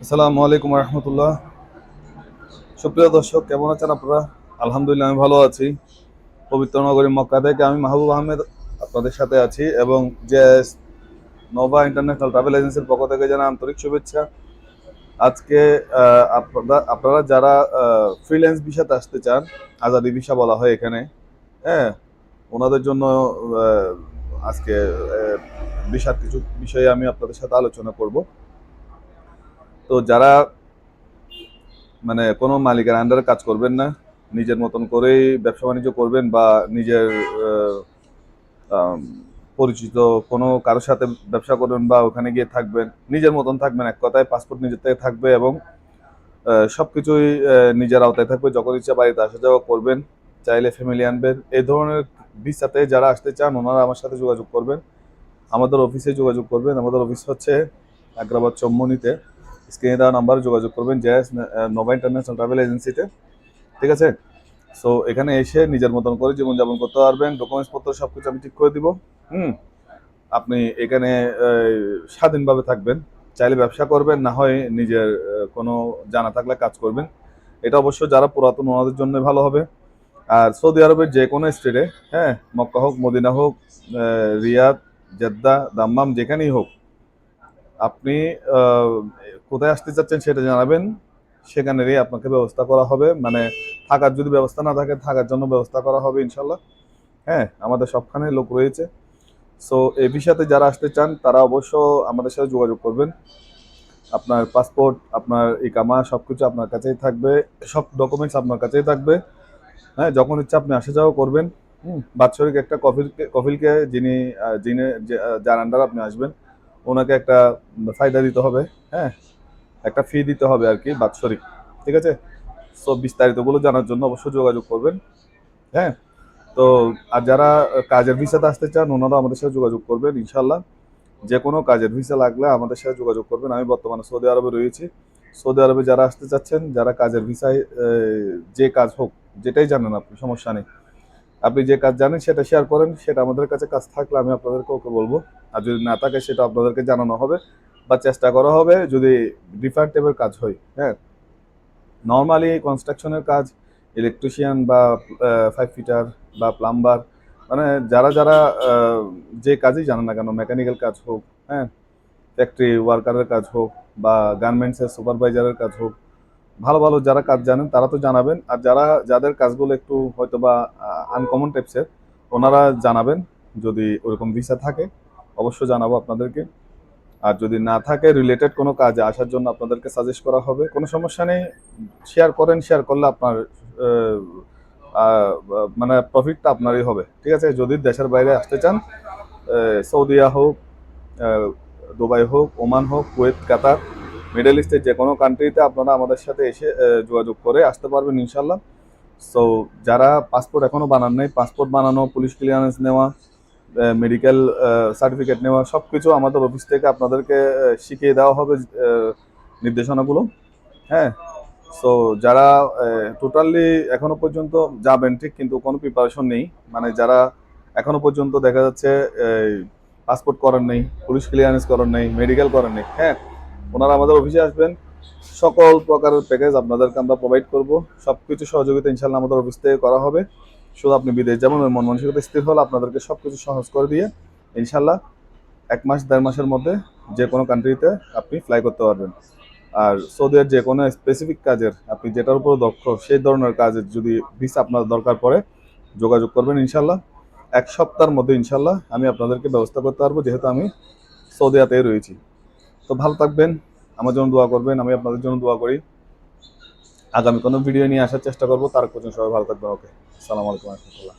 আসসালামু আলাইকুম রহমতুল্লাহ। সুপ্রিয় দর্শক, কেমন আছেন আপনারা? আলহামদুলিল্লাহ, আমি ভালো আছি। পবিত্র নগরী মক্কা থেকে আমি মাহবুব আহমেদ আপনাদের সাথে আছি, এবং যে নোভা ইন্টারন্যাশনাল ট্রাভেল এজেন্সির পক্ষ থেকে জানা আন্তরিক শুভেচ্ছা। আজকে আপনারা যারা ফ্রিল্যান্স ভিসাতে আসতে চান, আজাদি ভিসা বলা হয় এখানে, হ্যাঁ, ওনাদের জন্য আহ, আজকে ভিসার কিছু বিষয়ে আমি আপনাদের সাথে আলোচনা করব। তো যারা মানে কোনো মালিকের আন্ডারে কাজ করবেন না, নিজের মতন করেই ব্যবসা বাণিজ্য করবেন, বা নিজের আহ, আম, পরিচিত কোনো কারোর সাথে ব্যবসা করবেন, বা ওখানে গিয়ে থাকবেন, নিজের মতন থাকবেন, এক কথায় পাসপোর্ট নিজের থেকে থাকবে, এবং সবকিছুই নিজের আওতায় থাকবে। যখন ইচ্ছা বাড়িতে আসা যাওয়া করবেন, চাইলে ফ্যামিলি আনবেন। এই ধরনের ভিসাতে যারা আসতে চান ওনারা আমার সাথে যোগাযোগ করবেন, আমাদের অফিসে যোগাযোগ করবেন। আমাদের অফিস হচ্ছে আগ্রাবাদ চম্মনিতে। স্ক্রিনে দেওয়া নাম্বারে যোগাযোগ করবেন জেএস নোভা ইন্টারন্যাশনাল ট্রাভেল এজেন্সিতে। ঠিক আছে? সো এখানে এসে নিজের মতন করে জীবনযাপন করতে পারবেন। ডকুমেন্টস পত্র সবকিছু আমি ঠিক করে দিব। হুম। আপনি এখানে স্বাধীনভাবে থাকবেন। চাইলে ব্যবসা করবেন, না হয় নিজের কোনো জানা থাকলে কাজ করবেন। এটা অবশ্য যারা পুরাতন ওনাদের জন্য ভালো হবে। আর সৌদি আরবের যে কোনো স্টেটে, হ্যাঁ, মক্কা হোক, মদিনা হোক, রিয়াদ, জেদ্দা, দাম্মাম, যেখানেই হোক, আপনি আহ, কোথায় আসতে চাচ্ছেন সেটা জানাবেন। সেখানেরই আপনাকে ব্যবস্থা করা হবে। মানে থাকার যদি ব্যবস্থা না থাকে, থাকার জন্য ব্যবস্থা করা হবে ইনশাল্লাহ। হ্যাঁ, আমাদের সবখানে লোক রয়েছে। সো এই বিষয়তে যারা আসতে চান তারা অবশ্য আমাদের সাথে যোগাযোগ করবেন। আপনার পাসপোর্ট, আপনার ইকামা সবকিছু আপনার কাছেই থাকবে। সব ডকুমেন্টস আপনার কাছেই থাকবে। হ্যাঁ, যখন ইচ্ছা আপনি আসা যাওয়া করবেন। বাৎসরিক একটা কফিলকে যিনি যিনি যার আন্ডার আপনি আসবেন, ওনাকে একটা ফায়দা দিতে হবে। হ্যাঁ, একটা ফি দিতে হবে আর কি, বাৎসরিক। ঠিক আছে? সো বিস্তারিতগুলো জানার জন্য অবশ্যই যোগাযোগ করবেন। হ্যাঁ। তো আর যারা কাজের ভিসাতে আসতে চান ওনারা আমাদের সাথে যোগাযোগ করবেন ইনশাল্লাহ। যে কোনো কাজের ভিসা লাগলে আমাদের সাথে যোগাযোগ করবেন। আমি বর্তমানে সৌদি আরবে রয়েছি। সৌদি আরবে যারা আসতে চাচ্ছেন, যারা কাজের ভিসায় যে কাজ হোক, যেটাই জানেন আপনি, সমস্যা নেই। আপনি যে কাজ জানেন সেটা শেয়ার করেন, সেটা আমাদের কাছে কাজ থাকলে আমি আপনাদেরকে ওকে বলবো। আর যদি না থাকে সেটা আপনাদেরকে জানানো হবে, বা চেষ্টা করা হবে যদি ডিফারেন্ট টাইপের কাজ হয়। হ্যাঁ, নর্মালি কনস্ট্রাকশনের কাজ, ইলেকট্রিশিয়ান বা পাইপ ফিটার বা প্লাম্বার, মানে যারা যারা আহ, যে কাজই জানেন না কেন, মেকানিক্যাল কাজ হোক, হ্যাঁ, ফ্যাক্টরি ওয়ার্কারের কাজ হোক, বা গার্মেন্টসের সুপারভাইজারের কাজ হোক, ভালো ভালো যারা কাজ জানেন তারা তো জানাবেন। আর যারা যাদের কাজগুলো একটু হয়তো বা আনকমন টাইপসের, ওনারা জানাবেন। যদি ওরকম ভিসা থাকে অবশ্যই জানাবো আপনাদেরকে। আর যদি না থাকে, রিলেটেড কোনো কাজে আসার জন্য আপনাদেরকে সাজেস্ট করা হবে। কোনো সমস্যা নেই, শেয়ার করেন। শেয়ার করলে আপনার আহ, মানে প্রফিটটা আপনারই হবে। ঠিক আছে? যদি দেশের বাইরে আসতে চান, সৌদিয়া হোক, আহ, দুবাই হোক, ওমান হোক, কুয়েত, কাতার, মিডল ইস্টের যে কোনো কান্ট্রিতে আপনারা আমাদের সাথে এসে যোগাযোগ করে আসতে পারবেন ইনশাল্লাহ। সো যারা পাসপোর্ট এখনো বানান নাই, পাসপোর্ট বানানো, পুলিশ ক্লিয়ারেন্স নেওয়া, মেডিকেল সার্টিফিকেট নেওয়া, সব কিছু আমাদের অফিস থেকে আপনাদেরকে শিখিয়ে দেওয়া হবে, নির্দেশনাগুলো। হ্যাঁ। সো যারা টোটালি এখনো পর্যন্ত যাবেন ঠিক, কিন্তু কোনো প্রিপারেশন নেই, মানে যারা এখনো পর্যন্ত দেখা যাচ্ছে পাসপোর্ট করেন নেই, পুলিশ ক্লিয়ারেন্স করেন নেই, মেডিকেল করেন নেই, হ্যাঁ, ওনারা আমাদের অফিসে আসবেন। সকল প্রকারের প্যাকেজ আপনাদেরকে আমরা প্রোভাইড করব। সবকিছু সহযোগিতা ইনশাল্লাহ আমাদের অফিস থেকে করা হবে। শুধু আপনি বিদেশ যেমন মন মানসিকতা স্থির হলে আপনাদেরকে সবকিছু সহজ করে দিয়ে ইনশাল্লাহ 1 মাস 1.5 মাসের মধ্যে যে কোনো কান্ট্রিতে আপনি ফ্লাই করতে পারবেন। আর সৌদির যে কোনো স্পেসিফিক কাজের, আপনি যেটার উপর দক্ষ সেই ধরনের কাজের যদি ভিসা আপনার দরকার পড়ে, যোগাযোগ করবেন ইনশাল্লাহ। 1 সপ্তাহের মধ্যে ইনশাল্লাহ আমি আপনাদেরকে ব্যবস্থা করতে পারবো, যেহেতু আমি সৌদিয়াতেই রয়েছি। তো ভালো থাকবেন, আমার জন্য দোয়া করবেন, আমি আপনাদের জন্য দোয়া করি। আগামী কোনো ভিডিও নিয়ে আসার চেষ্টা করবো। তার পর্যন্ত সবাই ভালো থাকবেন। ওকে, আসসালামু আলাইকুম রহমতুল্লাহ।